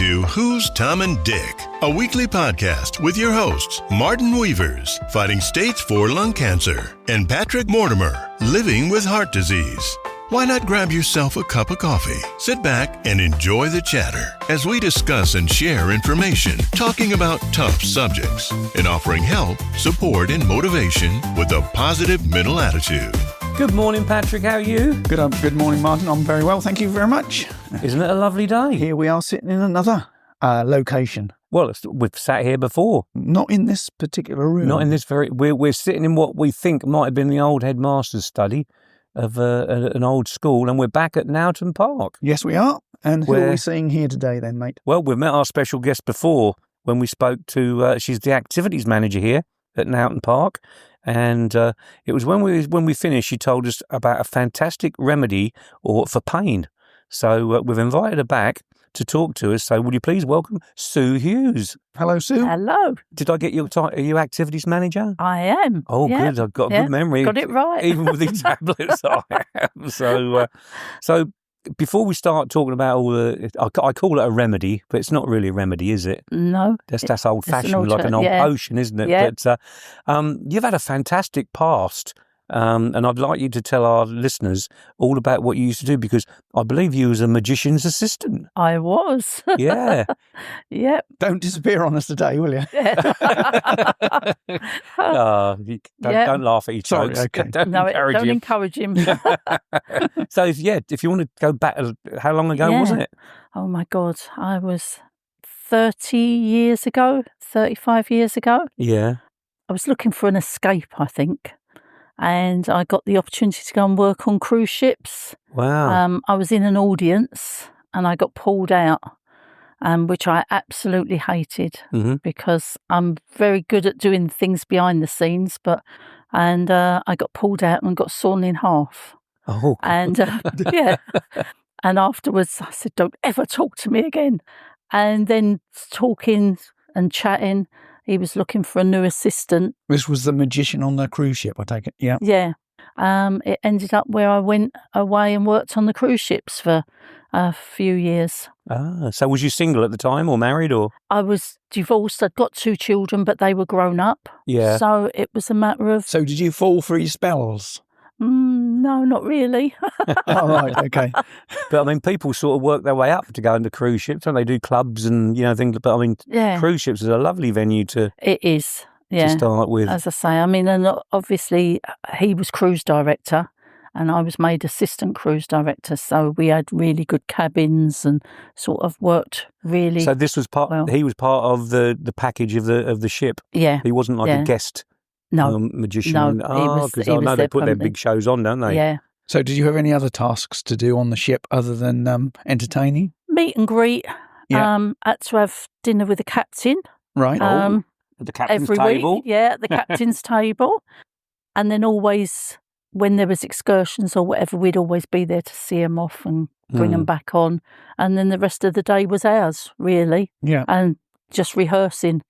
to Who's Tom and Dick, a weekly podcast with your hosts, Martin Weavers, fighting stage 4 lung cancer, and Patrick Mortimer, living with heart disease. Why not grab yourself a cup of coffee, sit back, and enjoy the chatter as we discuss and share information, talking about tough subjects, and offering help, support, and motivation with a positive mental attitude. Good morning, Patrick. How are you? Good morning, Martin. I'm very well, thank you very much. Isn't it a lovely day? Here we are sitting in another location. Well, we've sat here before. Not in this particular room. Not in this We're sitting in what we think might have been the old headmaster's study of an old school, and we're back at Naughton Park. Yes, we are. And who are we seeing here today then, mate? Well, we've met our special guest before when we spoke to, she's the activities manager here at Naughton Park. And it was when we finished, she told us about a fantastic remedy for pain. So we've invited her back to talk to us. So would you please welcome Sue Hughes? Hello, Sue. Hello. Did I get your title? Are you activities manager? I am. Oh, yeah. good. I've got a good memory. Got it right. Even with these tablets I have. So before we start talking about all I call it a remedy, but it's not really a remedy, is it? No. That's old-fashioned, like an old potion, isn't it? Yeah. But you've had a fantastic past, and I'd like you to tell our listeners all about what you used to do, because I believe you was a magician's assistant. I was. Yeah. Yep. Don't disappear on us today, will you? Don't laugh at each Sorry, jokes. okay. Don't encourage him. So, if you want to go back, how long ago was it? Oh, my God. I was 35 years ago. Yeah. I was looking for an escape, I think. And I got the opportunity to go and work on cruise ships. Wow. I was in an audience and I got pulled out, which I absolutely hated because I'm very good at doing things behind the scenes. And I got pulled out and got sawn in half. Oh. And and afterwards I said, "Don't ever talk to me again." And then talking and chatting, he was looking for a new assistant. This was the magician on the cruise ship, I take it. Yeah. Yeah. It ended up where I went away and worked on the cruise ships for a few years. Ah, so was you single at the time or married or? I was divorced. I'd got 2 children, but they were grown up. Yeah. So it was a matter of... So did you fall for his spells? No, not really. Oh, right, okay. But I mean, people sort of work their way up to go into cruise ships, and they do clubs and things. But I mean, cruise ships is a lovely venue to. It is, yeah. To start with, as I say, I mean, and obviously he was cruise director, and I was made assistant cruise director. So we had really good cabins and sort of worked really. So this was part. Well. He was part of the package of the ship. Yeah, he wasn't like a guest. No, magician. No, because I know they put their big shows on, don't they? Yeah. So did you have any other tasks to do on the ship other than entertaining? Meet and greet. Yeah. Had to have dinner with the captain. Right. At the captain's every table. week. Yeah, at the captain's table. And then always, when there was excursions or whatever, we'd always be there to see them off and bring them back on. And then the rest of the day was ours, really. Yeah. And just rehearsing.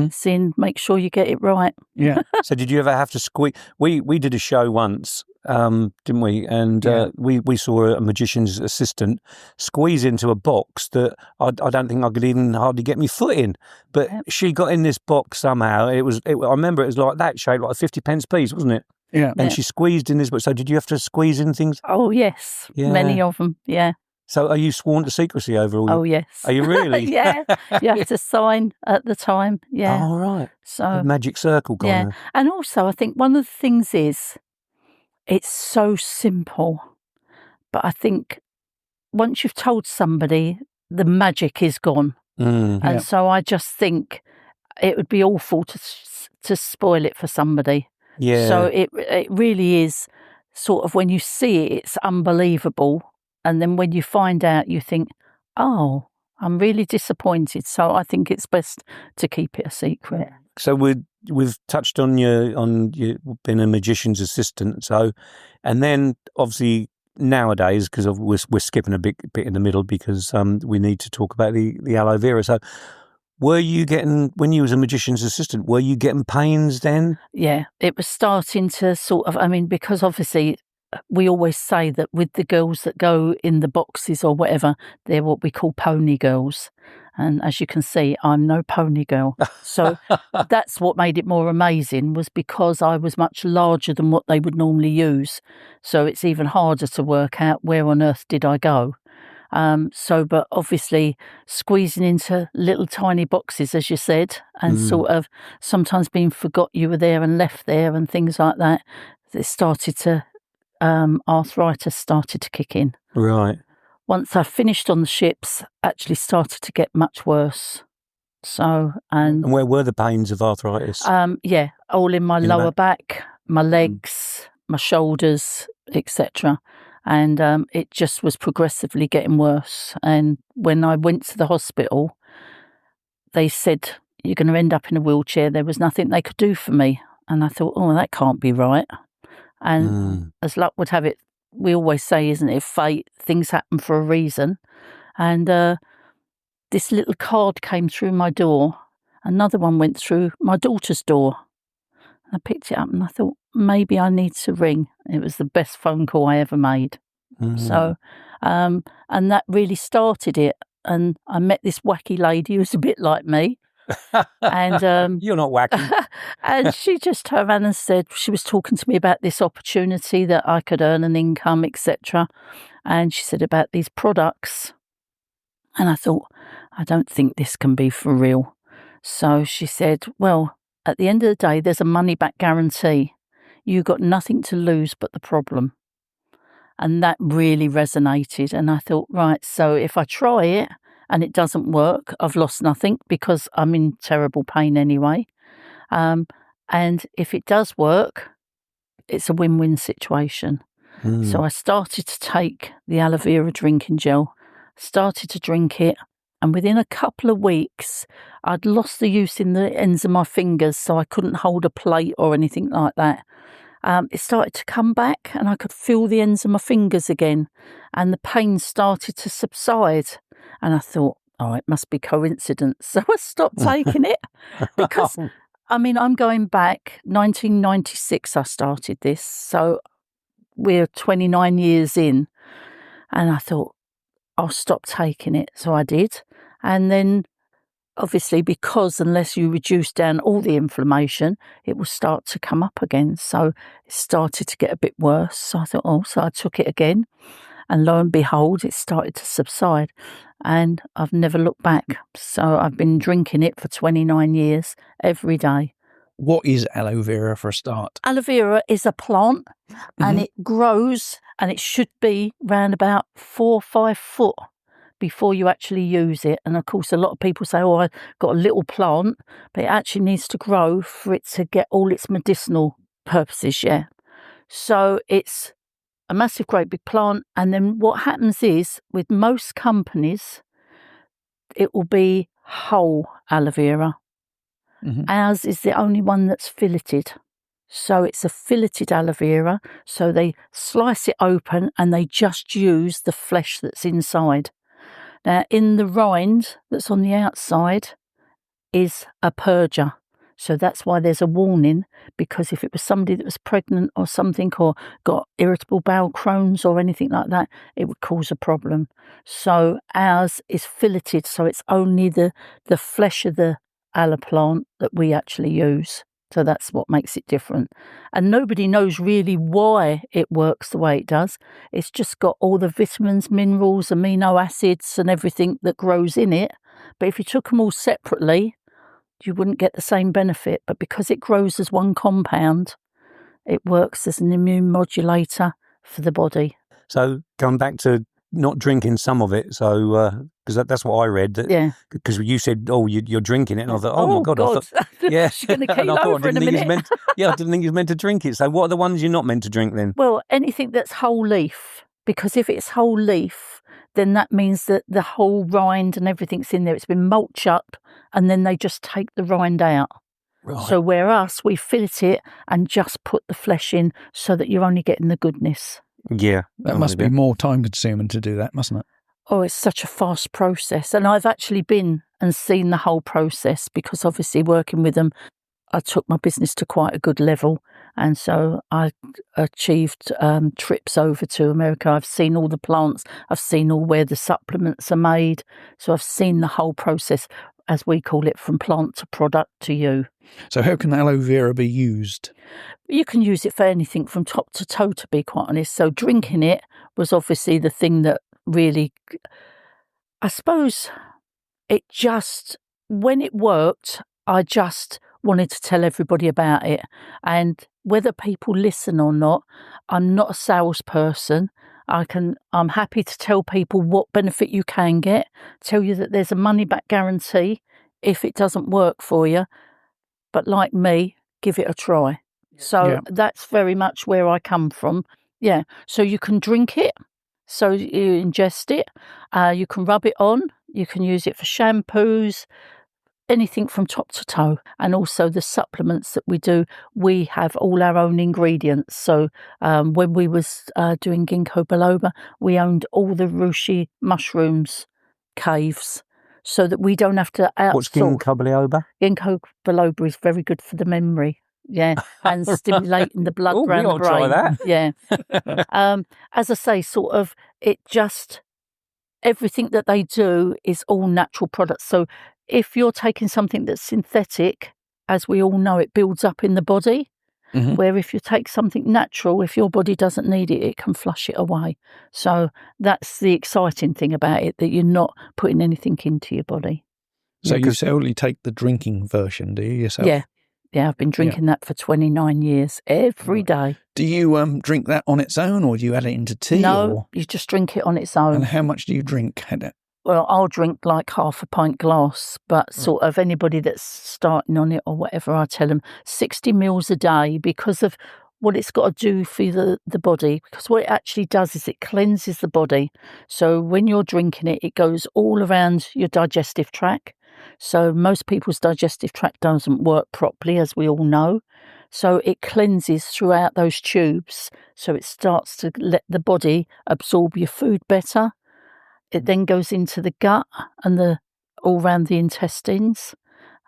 Seeing, make sure you get it right. Yeah. So did you ever have to squeeze? We did a show once, didn't we? And we saw a magician's assistant squeeze into a box that I don't think I could even hardly get my foot in. But she got in this box somehow. I remember it was like that shape, like a 50p piece, wasn't it? Yeah. And she squeezed in this box. So did you have to squeeze in things? Oh, yes. Yeah. Many of them, yeah. So are you sworn to secrecy over all? Oh, yes. Are you really? Yeah. You have to sign at the time. Yeah. Oh, right. So a magic circle kind of. And also I think one of the things is it's so simple. But I think once you've told somebody, the magic is gone. And so I just think it would be awful to spoil it for somebody. Yeah. So it really is sort of, when you see it, it's unbelievable. And then when you find out, you think, oh, I'm really disappointed. So I think it's best to keep it a secret. So we've touched on you being a magician's assistant. So, and then obviously nowadays, because we're skipping a bit in the middle because we need to talk about the aloe vera. So, were you getting, when you was a magician's assistant, were you getting pains then? Yeah, it was starting to sort of, I mean, because obviously we always say that with the girls that go in the boxes or whatever, they're what we call pony girls. And as you can see, I'm no pony girl. So that's what made it more amazing, was because I was much larger than what they would normally use. So it's even harder to work out where on earth did I go. But obviously squeezing into little tiny boxes, as you said, and sort of sometimes being forgot you were there and left there and things like that, it started to, arthritis started to kick in. Right. Once I finished on the ships, actually started to get much worse. So, and where were the pains of arthritis? All in my lower back, my legs, my shoulders, etc. And it just was progressively getting worse. And when I went to the hospital, they said, you're going to end up in a wheelchair. There was nothing they could do for me. And I thought, oh, that can't be right. And as luck would have it, we always say, isn't it, fate, things happen for a reason. And this little card came through my door. Another one went through my daughter's door. I picked it up and I thought, maybe I need to ring. It was the best phone call I ever made. So, and that really started it. And I met this wacky lady who was a bit like me. And you're not wacky. And she just turned around and said, she was talking to me about this opportunity that I could earn an income, etc. And she said about these products. And I thought, I don't think this can be for real. So she said, well, at the end of the day, there's a money back guarantee. You got nothing to lose but the problem. And that really resonated. And I thought, right, so if I try it and it doesn't work, I've lost nothing because I'm in terrible pain anyway. And if it does work, it's a win-win situation. So I started to take the aloe vera drinking gel, started to drink it, and within a couple of weeks, I'd lost the use in the ends of my fingers, so I couldn't hold a plate or anything like that. It started to come back and I could feel the ends of my fingers again, and the pain started to subside. And I thought, oh, it must be coincidence. So I stopped taking it because, I mean, I'm going back, 1996 I started this, so we're 29 years in, and I thought, I'll stop taking it. So I did. And then obviously, because unless you reduce down all the inflammation, it will start to come up again. So it started to get a bit worse. So I thought, oh, so I took it again. And lo and behold, it started to subside. And I've never looked back. So I've been drinking it for 29 years, every day. What is aloe vera for a start? Aloe vera is a plant and it grows, and it should be round about 4 or 5 foot before you actually use it. And of course, a lot of people say, oh, I've got a little plant, but it actually needs to grow for it to get all its medicinal purposes, yeah. So it's a massive, great big plant. And then what happens is, with most companies, it will be whole aloe vera. Ours is the only one that's filleted. So it's a filleted aloe vera. So they slice it open and they just use the flesh that's inside. Now, in the rind that's on the outside is a purger. So that's why there's a warning, because if it was somebody that was pregnant or something, or got irritable bowel Crohn's or anything like that, it would cause a problem. So ours is filleted, so it's only the flesh of the aloe plant that we actually use. So that's what makes it different. And nobody knows really why it works the way it does. It's just got all the vitamins, minerals, amino acids and everything that grows in it. But if you took them all separately, you wouldn't get the same benefit. But because it grows as one compound, it works as an immune modulator for the body. So going back to not drinking some of it, so because that's what I read. That, yeah. Because you said, "Oh, you're drinking it," and I thought, "Oh my God!" I thought, yeah, she's going to keel over in a minute. I didn't think he was meant to drink it. So what are the ones you're not meant to drink then? Well, anything that's whole leaf, because if it's whole leaf, then that means that the whole rind and everything's in there. It's been mulched up, and then they just take the rind out. Right. So where us, we fillet it and just put the flesh in, so that you're only getting the goodness. Yeah. That must be more time consuming to do that, mustn't it? Oh, it's such a fast process. And I've actually been and seen the whole process, because obviously working with them, I took my business to quite a good level. And so I achieved trips over to America. I've seen all the plants. I've seen all where the supplements are made. So I've seen the whole process, as we call it, from plant to product to you. So how can aloe vera be used? You can use it for anything from top to toe, to be quite honest. So drinking it was obviously the thing that really, I suppose, it just, when it worked, I just wanted to tell everybody about it. And whether people listen or not, I'm not a salesperson. I'm happy to tell people what benefit you can get, tell you that there's a money back guarantee if it doesn't work for you. But like me, give it a try. So that's very much where I come from. Yeah. So you can drink it. So you ingest it. You can rub it on. You can use it for shampoos, anything from top to toe. And also the supplements that we do, we have all our own ingredients. So when we was doing ginkgo biloba, we owned all the reishi mushrooms caves, so that we don't have to outsource. What's ginkgo biloba? Ginkgo biloba is very good for the memory. Yeah, and stimulating the blood around the brain. Try that. Yeah. As I say, sort of, it just, everything that they do is all natural products. So if you're taking something that's synthetic, as we all know, it builds up in the body. Mm-hmm. Where if you take something natural, if your body doesn't need it, it can flush it away. So that's the exciting thing about it, that you're not putting anything into your body. So you solely take the drinking version, do you, yourself? Yeah, I've been drinking that for 29 years, every day. Do you drink that on its own, or do you add it into tea? No, you just drink it on its own. And how much do you drink? Well, I'll drink like half a pint glass, but sort of anybody that's starting on it or whatever, I tell them 60 mils a day, because of what it's got to do for the body. Because what it actually does is it cleanses the body. So when you're drinking it, it goes all around your digestive tract. So most people's digestive tract doesn't work properly, as we all know. So it cleanses throughout those tubes. So it starts to let the body absorb your food better. It then goes into the gut and all around the intestines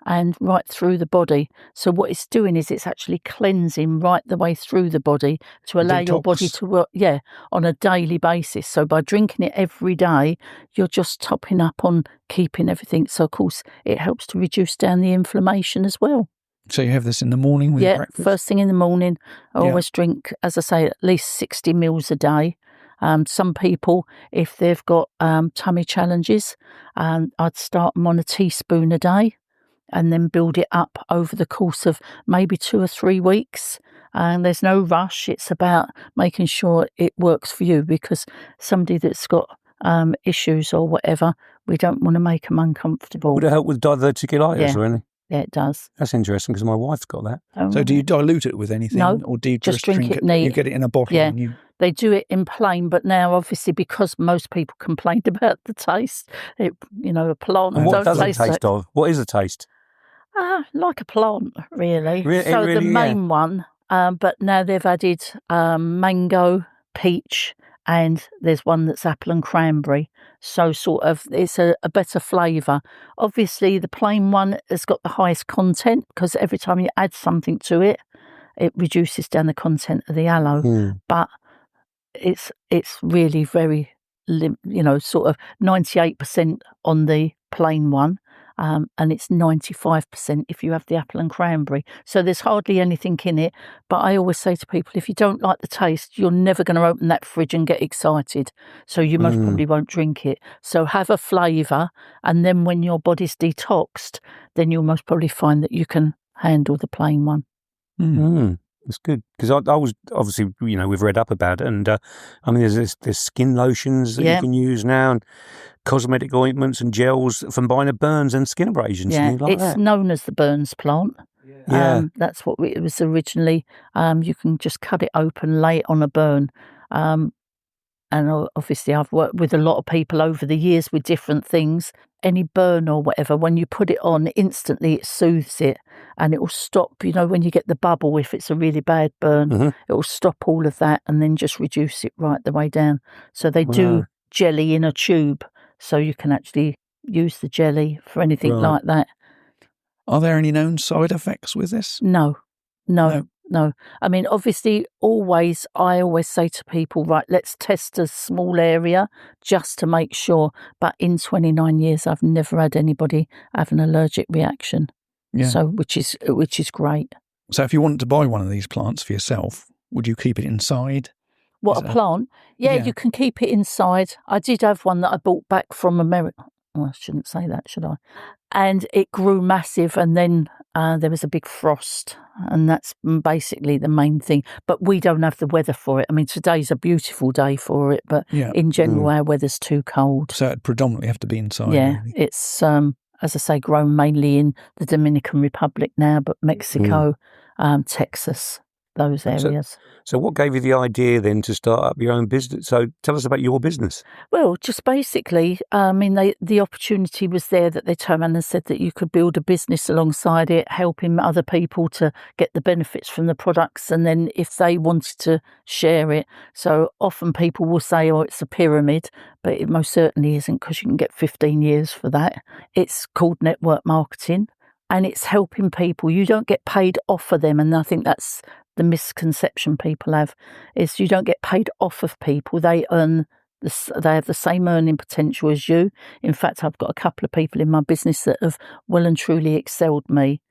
and right through the body. So what it's doing is it's actually cleansing right the way through the body to allow your body to work, on a daily basis. So by drinking it every day, you're just topping up on keeping everything. So of course, it helps to reduce down the inflammation as well. So you have this in the morning with breakfast? First thing in the morning. I always drink, as I say, at least 60 mils a day. Some people, if they've got tummy challenges, I'd start them on a teaspoon a day and then build it up over the course of maybe 2 or 3 weeks. And there's no rush. It's about making sure it works for you, because somebody that's got issues or whatever, we don't want to make them uncomfortable. Would it help with diverticulitis or anything? Yeah, it does. That's interesting, because my wife's got that. So do you dilute it with anything? No, or do you just drink it neat. You get it in a bottle? Yeah. And They do it in plain, but now obviously because most people complained about the taste, a plant. And what does it taste of? What is the taste? Like a plant, really. So the main one, but now they've added mango, peach, and there's one that's apple and cranberry. So sort of it's a better flavour. Obviously, the plain one has got the highest content, because every time you add something to it, it reduces down the content of the aloe. But it's really very, sort of 98% on the plain one, and it's 95% if you have the apple and cranberry. So there's hardly anything in it. But I always say to people, if you don't like the taste, you're never going to open that fridge and get excited. So you most probably won't drink it. So have a flavour, and then when your body's detoxed, then you'll most probably find that you can handle the plain one. It's good, because I was obviously, we've read up about it, and there's skin lotions that you can use now, and cosmetic ointments and gels from minor burns and skin abrasions. Yeah, and things like it's that. known as the Burns plant. Yeah, that's what it was originally. You can just cut it open, lay it on a burn. And obviously I've worked with a lot of people over the years with different things. Any burn or whatever, when you put it on, instantly it soothes it, and it will stop, when you get the bubble, if it's a really bad burn, it will stop all of that and then just reduce it right the way down. So they do jelly in a tube, so you can actually use the jelly for anything like that. Are there any known side effects with this? No. No. I mean, obviously, I always say to people, right, let's test a small area just to make sure. But in 29 years, I've never had anybody have an allergic reaction. Yeah. So, which is great. So if you wanted to buy one of these plants for yourself, would you keep it inside? What, a plant? Yeah, you can keep it inside. I did have one that I bought back from America. Oh, I shouldn't say that, should I? And it grew massive, and then there was a big frost, and that's basically the main thing. But we don't have the weather for it. I mean, today's a beautiful day for it, but in general, our weather's too cold. So it'd predominantly have to be inside. Yeah, really. it's, as I say, grown mainly in the Dominican Republic now, but Mexico, Texas, those areas. So what gave you the idea then to start up your own business? So tell us about your business. Well, just basically, I mean, the opportunity was there that they turned around and said that you could build a business alongside it, helping other people to get the benefits from the products. And then if they wanted to share it. So often people will say, oh, it's a pyramid, but it most certainly isn't, because you can get 15 years for that. It's called network marketing, and it's helping people. You don't get paid off of them. And I think that's the misconception people have, is you don't get paid off of people. They have the same earning potential as you. In fact, I've got a couple of people in my business that have well and truly excelled me.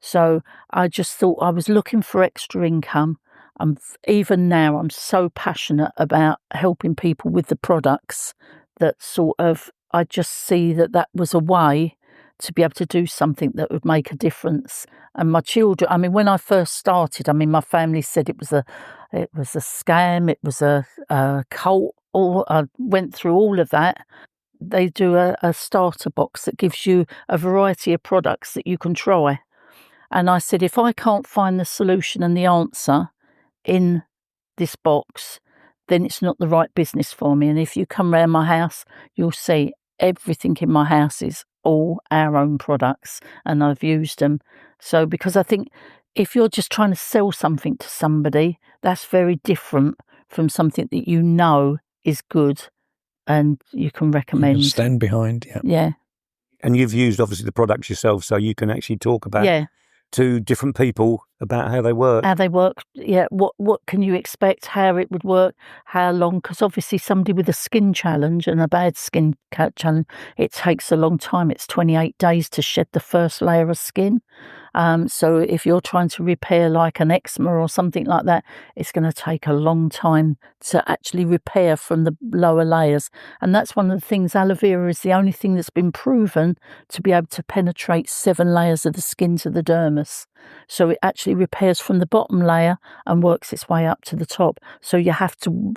So I just thought I was looking for extra income. Even now, I'm so passionate about helping people with the products that sort of, I just see that was a way to be able to do something that would make a difference. And my children, I mean, when I first started, I mean, my family said it was a scam, it was a cult. I went through all of that. They do a starter box that gives you a variety of products that you can try. And I said, if I can't find the solution and the answer in this box, then it's not the right business for me. And if you come round my house, you'll see everything in my house is all our own products, and I've used them. So because I think if you're just trying to sell something to somebody, that's very different from something that you know is good and you can recommend. You can stand behind, Yeah. And you've used obviously the products yourself, so you can actually talk about to different people about how they work. How they work, what can you expect, how it would work, how long, because obviously somebody with a skin challenge and a bad skin challenge, it takes a long time. It's 28 days to shed the first layer of skin. So if you're trying to repair like an eczema or something like that, it's going to take a long time to actually repair from the lower layers. And that's one of the things, aloe vera is the only thing that's been proven to be able to penetrate 7 layers of the skin to the dermis. So it actually repairs from the bottom layer and works its way up to the top. So you have to,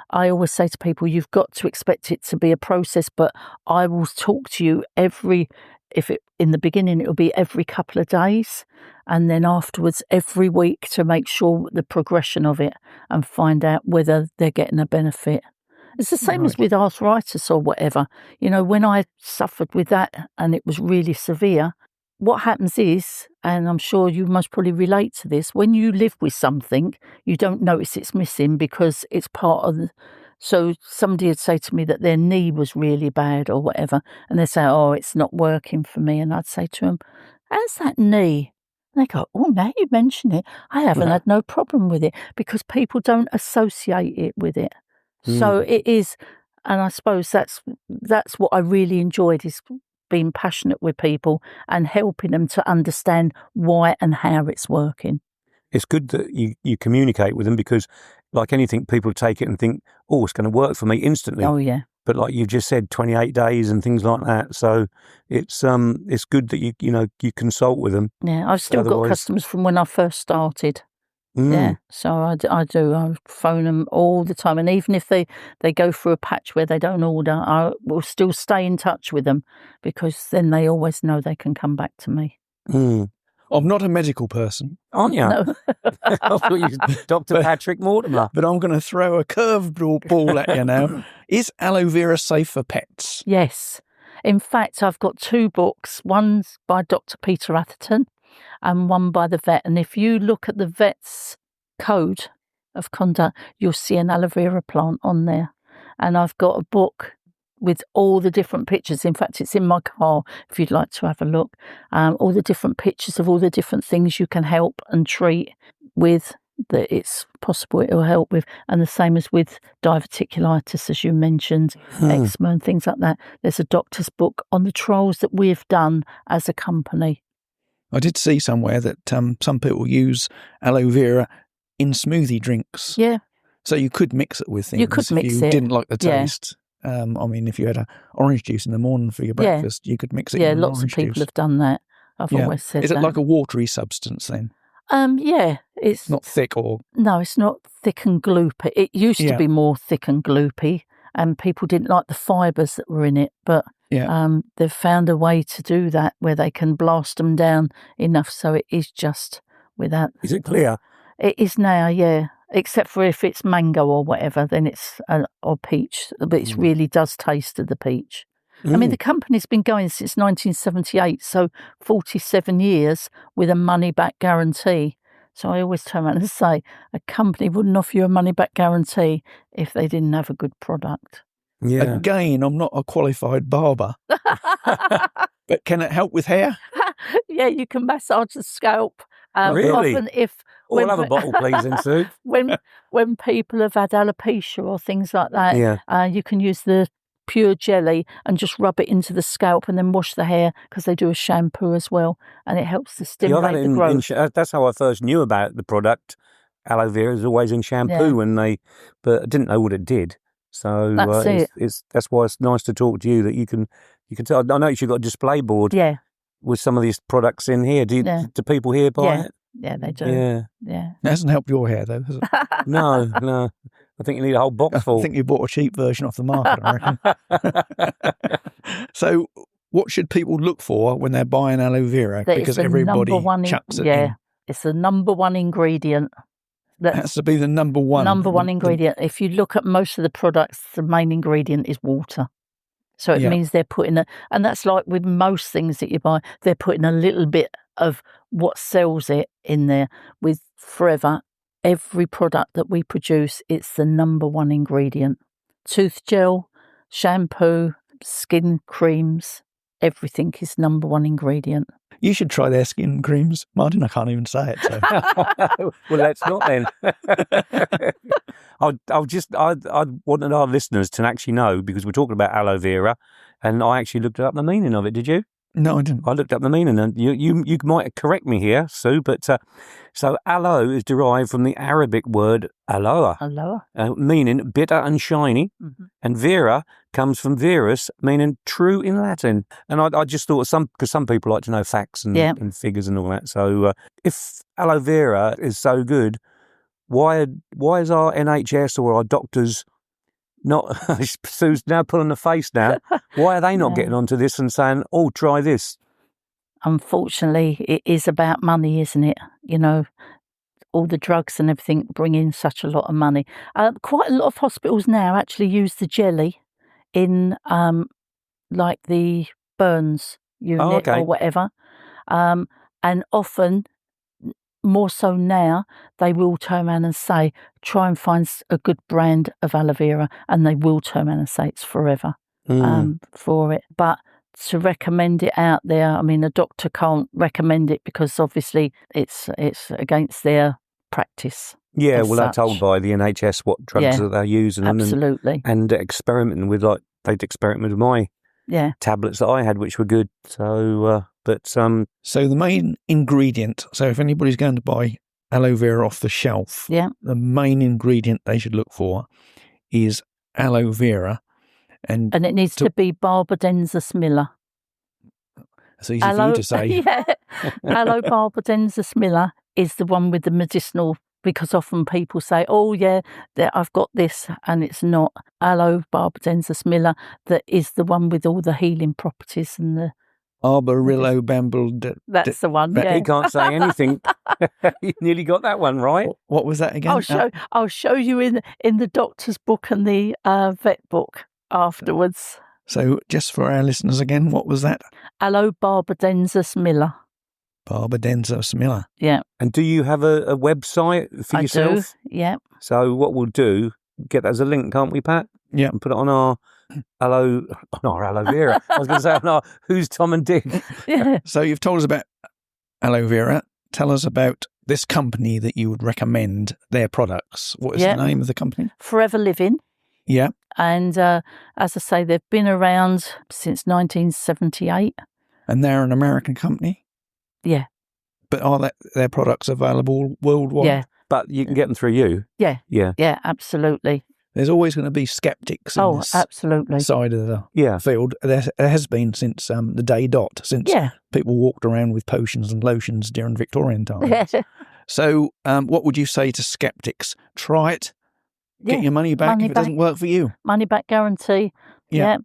I always say to people, you've got to expect it to be a process, but I will talk to you in the beginning, it'll be every couple of days, and then afterwards every week to make sure the progression of it and find out whether they're getting a benefit. It's the same as with arthritis or whatever. You know, when I suffered with that and it was really severe, what happens is, and I'm sure you most probably relate to this, when you live with something, you don't notice it's missing because it's part of the... So somebody would say to me that their knee was really bad or whatever, and they'd say, oh, it's not working for me. And I'd say to them, how's that knee? And they go, oh, now you mention it, I haven't had no problem with it, because people don't associate it with it. So it is, and I suppose that's what I really enjoyed, is being passionate with people and helping them to understand why and how it's working. It's good that you communicate with them, because like anything, people take it and think, oh, it's going to work for me instantly. Oh, yeah. But like you just said, 28 days and things like that. So it's good that you consult with them. Yeah, I've still got customers from when I first started. Yeah, so I do. I phone them all the time. And even if they go through a patch where they don't order, I will still stay in touch with them, because then they always know they can come back to me. I'm not a medical person. Aren't you? No. I thought you was Dr. Patrick Mortimer. But I'm going to throw a curved ball at you now. Is aloe vera safe for pets? Yes. In fact, I've got 2 books. One's by Dr. Peter Atherton and one by the vet. And if you look at the vet's code of conduct, you'll see an aloe vera plant on there. And I've got a book with all the different pictures. In fact, it's in my car if you'd like to have a look. All the different pictures of all the different things you can help and treat with, that it's possible it will help with, and the same as with diverticulitis, as you mentioned, eczema and things like that. There's a doctor's book on the trials that we've done as a company. I did see somewhere that some people use aloe vera in smoothie drinks. Yeah. So you could mix it with things. You could mix if you it. didn't like the Yeah. taste. I mean, if you had orange juice in the morning for your breakfast, you could mix it Yeah, in lots of orange people juice. have done that. I've always said Is it that. like a watery substance then? Yeah, it's Not thick or... No, it's not thick and gloopy. It used to be more thick and gloopy, and people didn't like the fibres that were in it, but they've found a way to do that where they can blast them down enough so it is just without... Is it clear? It is now, yeah. Except for if it's mango or whatever, then it's... or peach, but it really does taste of the peach. I mean, the company's been going since 1978, so 47 years with a money-back guarantee. So I always turn around and say a company wouldn't offer you a money-back guarantee if they didn't have a good product. Yeah. Again, I'm not a qualified barber, but can it help with hair? Yeah, you can massage the scalp. Really? Often I'll have a bottle, please, then, Sue. when people have had alopecia or things like that, you can use the pure jelly and just rub it into the scalp and then wash the hair, because they do a shampoo as well, and it helps to stimulate the growth. That's how I first knew about the product. Aloe vera is always in shampoo but I didn't know what it did. So that's why it's nice to talk to you, that you can tell. I noticed you've got a display board with some of these products in here. Do people here buy it? Yeah, they do. Yeah. It hasn't helped your hair though, has it? No. I think you need a whole box full. I think you bought a cheap version off the market, I reckon. So what should people look for when they're buying aloe vera? Because everybody chucks it in. It's the number one ingredient. That has to be the number one. Number one ingredient. If you look at most of the products, the main ingredient is water. So it means they're putting and that's like with most things that you buy, they're putting a little bit of what sells it in there. With Forever, every product that we produce, it's the number one ingredient. Tooth gel, shampoo, skin creams, everything is number one ingredient. You should try their skin creams. Martin, I can't even say it. So. Well, let's not then. I wanted our listeners to actually know, because we're talking about aloe vera, and I actually looked up the meaning of it. Did you? No, I didn't. I looked up the meaning, and you might correct me here, Sue, but so aloe is derived from the Arabic word aloa, meaning bitter and shiny, and vera comes from verus, meaning true in Latin. And I just thought because some people like to know facts and figures and all that. So if aloe vera is so good, why is our NHS or our doctors not? Sue's now pulling the face now. Why are they not getting onto this and saying, "Oh, try this"? Unfortunately, it is about money, isn't it? You know, all the drugs and everything bring in such a lot of money. Quite a lot of hospitals now actually use the jelly in, like the burns unit or whatever, and often, more so now, they will turn around and say, try and find a good brand of aloe vera, and they will turn around and say it's Forever for it. But to recommend it out there, I mean, a doctor can't recommend it because obviously it's against their practice. Yeah, well, they're told by the NHS what drugs that they're using. Absolutely. And experimenting with, like, they'd experiment with my tablets that I had, which were good. So, So the main ingredient, so if anybody's going to buy aloe vera off the shelf, the main ingredient they should look for is aloe vera. And it needs to be Barbadensis miller. It's easy for you to say. Aloe Barbadensis miller is the one with the medicinal, because often people say, oh, I've got this, and it's not. Aloe Barbadensis miller, that is the one with all the healing properties and the Arborillo bamble. That's the one. He can't say anything. You nearly got that one right. What was that again? I'll show you in the doctor's book and the vet book afterwards. So, just for our listeners again, what was that? Aloe Barbadensis miller. Barbadensis miller. Yeah. And do you have a website for yourself? I do. Yeah. So what we'll do, get that as a link, can't we, Pat? Yeah. And put it on our aloe vera. I was going to say on our Who's Tom and Dick. Yeah. So you've told us about aloe vera. Tell us about this company that you would recommend their products. What is the name of the company? Forever Living. Yeah. And as I say, they've been around since 1978. And they're an American company? Yeah. But are their products available worldwide? Yeah. But you can get them through you? Yeah. Yeah. Yeah, absolutely. There's always going to be skeptics in this absolutely. side of the field. There has been since the day dot, since people walked around with potions and lotions during Victorian times. So what would you say to skeptics? Try it, get your money back if it doesn't work for you. Money back guarantee. Yeah.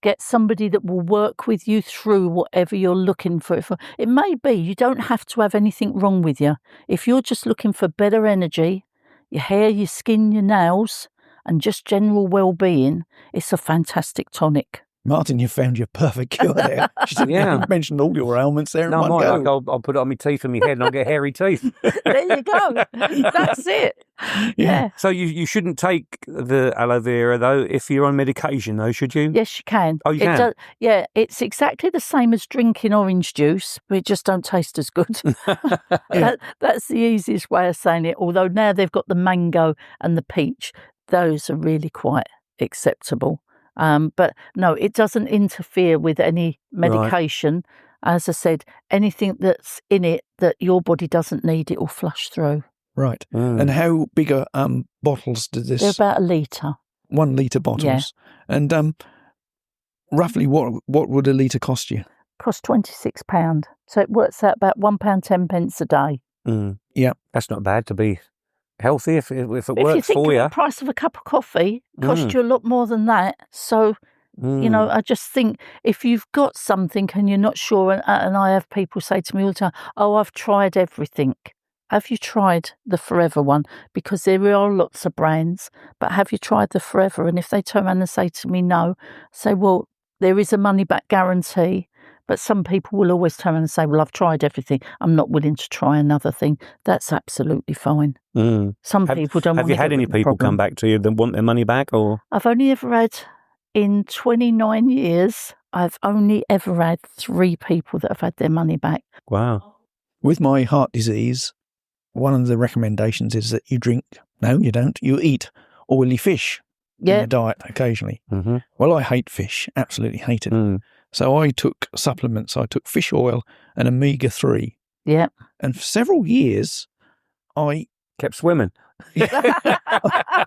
Get somebody that will work with you through whatever you're looking for. It may be you don't have to have anything wrong with you. If you're just looking for better energy, your hair, your skin, your nails, and just general well-being, it's a fantastic tonic. Martin, you found your perfect cure there. You mentioned all your ailments there in one go. I'll put it on my teeth and my head and I'll get hairy teeth. There you go. That's it. Yeah. So you shouldn't take the aloe vera, though, if you're on medication, though, should you? Yes, you can. Oh, you can? It's exactly the same as drinking orange juice, but it just don't taste as good. That's the easiest way of saying it, although now they've got the mango and the peach. Those are really quite acceptable. But no, it doesn't interfere with any medication. Right. As I said, anything that's in it that your body doesn't need, it will flush through. Right. And how big are bottles do this? They're about 1 litre. 1 litre bottles. Yeah. And roughly what would a litre cost you? Cost £26. So it works out about £1.10 a day. Yeah. That's not bad to be healthy if it works for you. If you think the price of a cup of coffee costs you a lot more than that. So, I just think if you've got something and you're not sure, and I have people say to me all the time, I've tried everything. Have you tried the Forever one? Because there are lots of brands, but have you tried the Forever? And if they turn around and say to me no, say, well, there is a money-back guarantee. But some people will always turn around and say, well, I've tried everything. I'm not willing to try another thing. That's absolutely fine. Some people don't want to. Have you had any people come back to you that want their money back? Or I've only ever had, in 29 years, I've only ever had 3 people that have had their money back. Wow. With my heart disease, one of the recommendations is that you eat oily fish in your diet occasionally. Mm-hmm. Well, I hate fish, absolutely hate it. So I took supplements. I took fish oil and omega-3. Yeah. And for several years, I kept swimming. I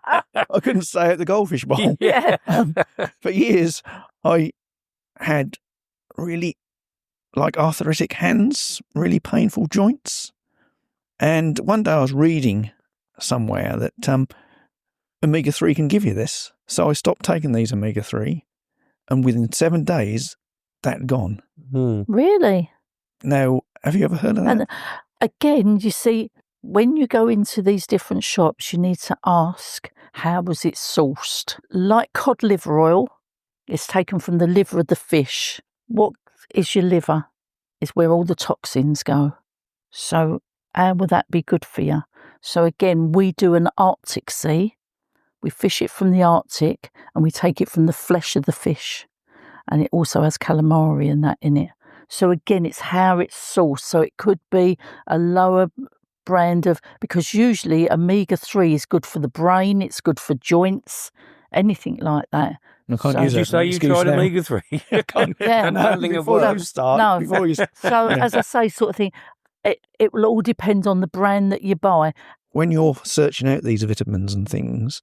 couldn't stay at the goldfish bowl. Yeah. For years, I had really arthritic hands, really painful joints. And one day I was reading somewhere that omega-3 can give you this. So I stopped taking these omega-3. And within 7 days, that gone. Really? Now, have you ever heard of that? And again, you see, when you go into these different shops, you need to ask, how was it sourced? Like cod liver oil, it's taken from the liver of the fish. What is your liver? Is where all the toxins go. So how will that be good for you? So again, we do an Arctic sea. We fish it from the Arctic and we take it from the flesh of the fish. And it also has calamari and that in it. So again, it's how it's sourced. So it could be a lower brand of, because usually omega-3 is good for the brain, it's good for joints, anything like that. I can't use you say you tried omega-3? So as I say, sort of thing, it will all depend on the brand that you buy. When you're searching out these vitamins and things,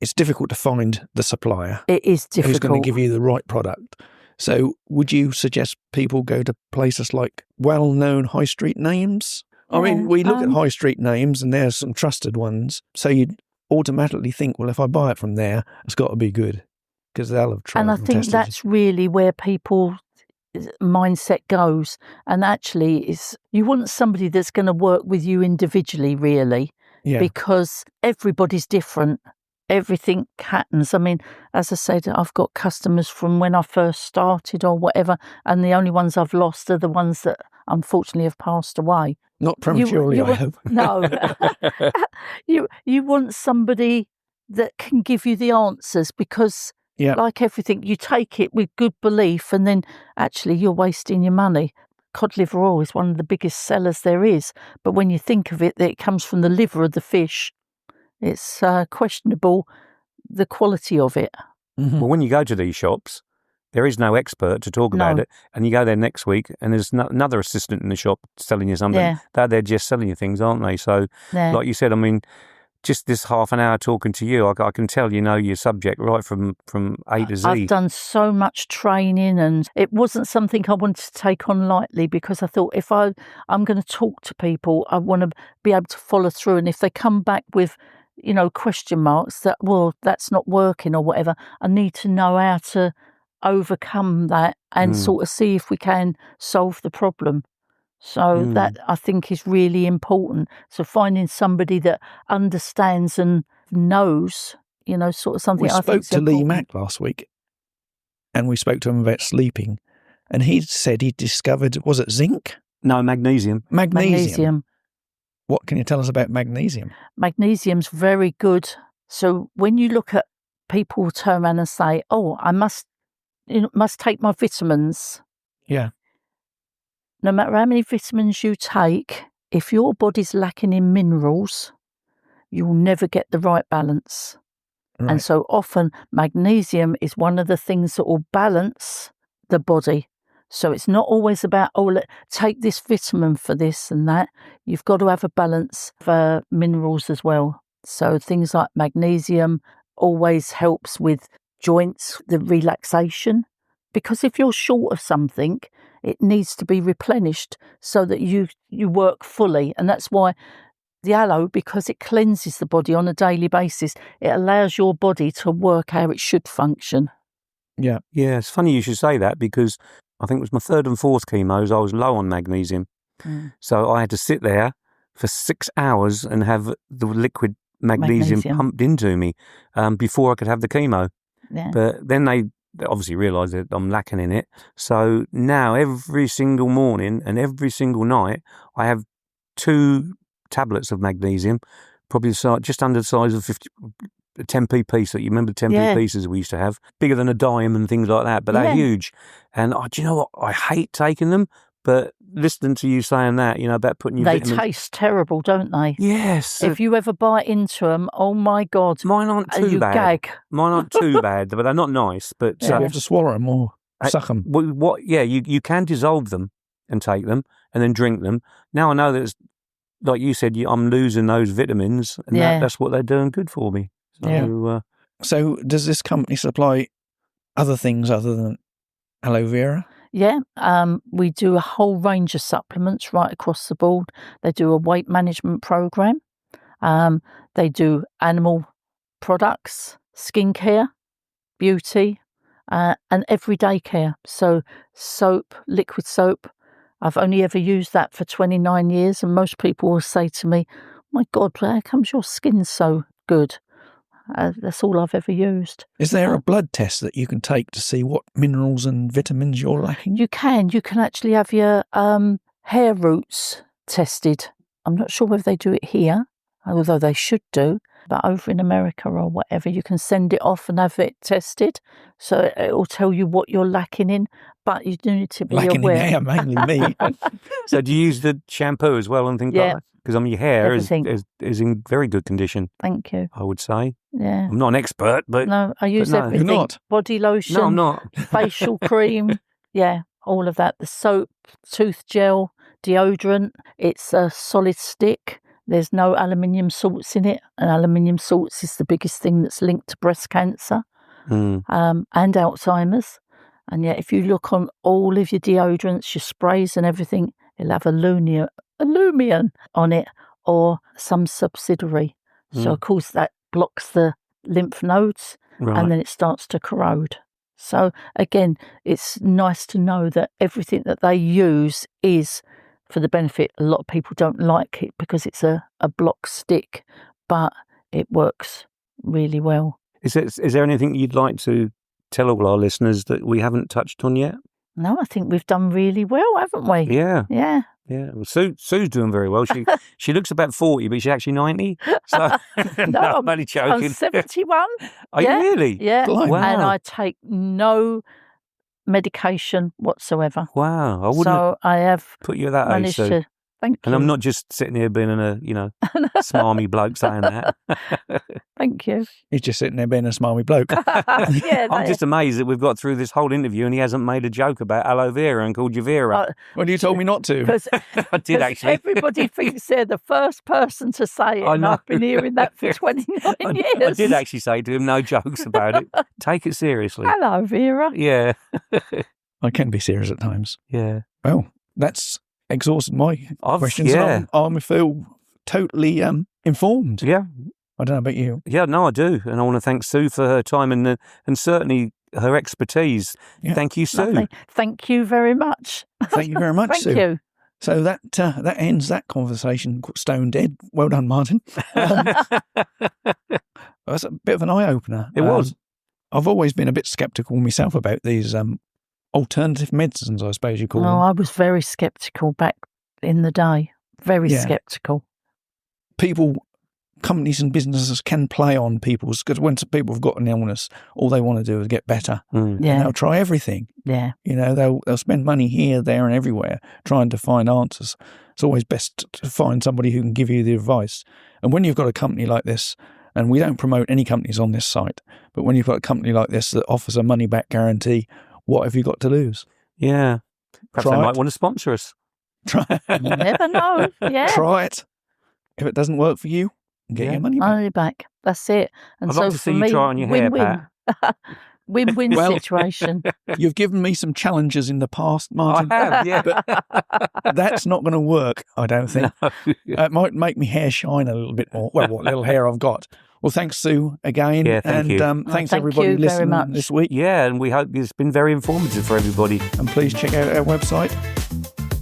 it's difficult to find the supplier. It is difficult. Who's going to give you the right product. So would you suggest people go to places like well-known high street names? I mean, we look at high street names and there's some trusted ones. So you'd automatically think, well, if I buy it from there, it's got to be good because they'll have tried and I think that's really where people's mindset goes. And actually, you want somebody that's going to work with you individually, really, because everybody's different. Everything happens. I mean, as I said, I've got customers from when I first started or whatever, and the only ones I've lost are the ones that unfortunately have passed away. Not prematurely, I hope. No. You want somebody that can give you the answers because, like everything, you take it with good belief and then actually you're wasting your money. cod liver oil is one of the biggest sellers there is. But when you think of it, that it comes from the liver of the fish, it's questionable the quality of it. Mm-hmm. Well, when you go to these shops, there is no expert to talk about it, and you go there next week, and there's another assistant in the shop selling you something. Yeah. They're just selling you things, aren't they? So, like you said, I mean, just this half an hour talking to you, I can tell you know your subject right from A to Z. I've done so much training, and it wasn't something I wanted to take on lightly, because I thought if I'm going to talk to people, I want to be able to follow through, and if they come back with question marks that, well, that's not working or whatever, I need to know how to overcome that and sort of see if we can solve the problem. So that, I think, is really important. So finding somebody that understands and knows, sort of something. We spoke to Lee Mack last week, and we spoke to him about sleeping, and he said he discovered, was it zinc? No, magnesium. Magnesium. What can you tell us about magnesium? Magnesium's very good. So when you look at people turn around and say, "Oh, I must take my vitamins." Yeah. No matter how many vitamins you take, if your body's lacking in minerals, you'll never get the right balance. Right. And so often magnesium is one of the things that will balance the body. So it's not always about, take this vitamin for this and that. You've got to have a balance of minerals as well. So things like magnesium always helps with joints, the relaxation. Because if you're short of something, it needs to be replenished so that you work fully. And that's why the aloe, because it cleanses the body on a daily basis, it allows your body to work how it should function. Yeah. Yeah, it's funny you should say that, because I think it was my third and fourth chemos, I was low on magnesium. So I had to sit there for 6 hours and have the liquid magnesium pumped into me before I could have the chemo. Yeah. But then they obviously realised that I'm lacking in it. So now every single morning and every single night, I have 2 tablets of magnesium, probably just under the size of 10p piece. That you remember the 10p pieces we used to have, bigger than a dime and things like that, but they're huge. And do you know what? I hate taking them, but listening to you saying that, about putting your vitamins... They taste terrible, don't they? Yes. If you ever bite into them, oh my God. Mine aren't too bad. Gag. Mine aren't too bad, but they're not nice. But you have to swallow them or suck them. You can dissolve them and take them and then drink them. Now I know that, like you said, I'm losing those vitamins, and that's what they're doing good for me. So, so does this company supply other things other than aloe vera? Yeah, we do a whole range of supplements right across the board. They do a weight management program. They do animal products, skincare, beauty, and everyday care. So soap, liquid soap. I've only ever used that for 29 years, and most people will say to me, "My God, how comes your skin so good?" That's all I've ever used. Is there a blood test that you can take to see what minerals and vitamins you're lacking? You can. You can actually have your hair roots tested. I'm not sure whether they do it here, although they should do. But over in America or whatever, you can send it off and have it tested. So it will tell you what you're lacking in. But you do need to be lacking aware. In hair, mainly me. So do you use the shampoo as well and things like that? Because your hair is in very good condition. Thank you. I would say. Yeah. I'm not an expert, but... No, I use everything. You're not? Body lotion. No, I'm not. Facial cream. Yeah, all of that. The soap, tooth gel, deodorant. It's a solid stick. There's no aluminium salts in it. And aluminium salts is the biggest thing that's linked to breast cancer and Alzheimer's. And yet, if you look on all of your deodorants, your sprays and everything, it'll have aluminum on it or some subsidiary. So, of course, that blocks the lymph nodes and then it starts to corrode. So, again, it's nice to know that everything that they use is for the benefit. A lot of people don't like it because it's a block stick, but it works really well. Is there anything you'd like to tell all our listeners that we haven't touched on yet? No, I think we've done really well, haven't we? Yeah. Yeah. Yeah. Well, Sue's doing very well. She looks about 40, but she's actually 90. So no, I'm only joking. I'm 71. Are you really? Yeah. Wow. And I take no medication whatsoever. Wow. I wouldn't So I have put you at that age, managed Sue. to. Thank you. And I'm not just sitting here being a, smarmy bloke saying that. Thank you. He's just sitting there being a smarmy bloke. I'm just amazed that we've got through this whole interview and he hasn't made a joke about aloe vera and called you Vera. Well, you told me not to. I did actually. Everybody thinks they're the first person to say it, and I've been hearing that for 29 years. I did actually say to him, no jokes about it. Take it seriously. Hello, Vera. Yeah. I can be serious at times. Yeah. Well, that's exhausted my questions. Yeah. I feel totally informed. Yeah. I don't know about you. Yeah, no, I do. And I want to thank Sue for her time and certainly her expertise. Yeah. Thank you, Sue. Lovely. Thank you very much. Thank you very much, Thank Sue. you. So that ends that conversation, stone dead. Well done, Martin. That's a bit of an eye-opener. It was. I've always been a bit sceptical myself about these alternative medicines, I suppose you call them. I was very sceptical back in the day. Very sceptical. Companies and businesses can play on people's, because when people have got an illness, all they want to do is get better. Yeah. And they'll try everything. Yeah. They'll spend money here, there and everywhere trying to find answers. It's always best to find somebody who can give you the advice. And when you've got a company like this, and we don't promote any companies on this site, but when you've got a company like this that offers a money-back guarantee, what have you got to lose? Yeah. Perhaps they might want to sponsor us. Try it. You never know. Yeah. Try it. If it doesn't work for you, get your money back. Money back. That's it. And I'd so like to for see you me, try on your hair, Pat. Win-win situation. You've given me some challenges in the past, Martin. I have, yeah. But that's not going to work, I don't think. No. It might make me hair shine a little bit more. Well, what little hair I've got. Well, thanks, Sue, again. Yeah, thank you. And thanks, thank everybody, you listening very much. this week. Yeah, and we hope it's been very informative for everybody. And please check out our website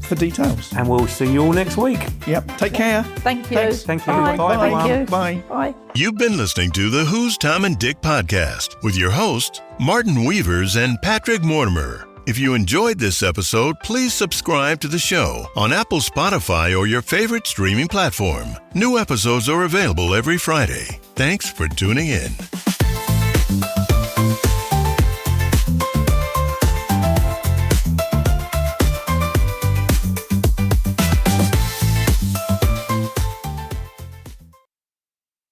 for details. And we'll see you all next week. Yep. Take care. Thank you. Thanks. Thank you. Bye. Bye, everyone. Thank you. Bye. Bye. You've been listening to the Who's Tom and Dick podcast with your hosts, Martin Weavers and Patrick Mortimer. If you enjoyed this episode, please subscribe to the show on Apple, Spotify, or your favorite streaming platform. New episodes are available every Friday. Thanks for tuning in.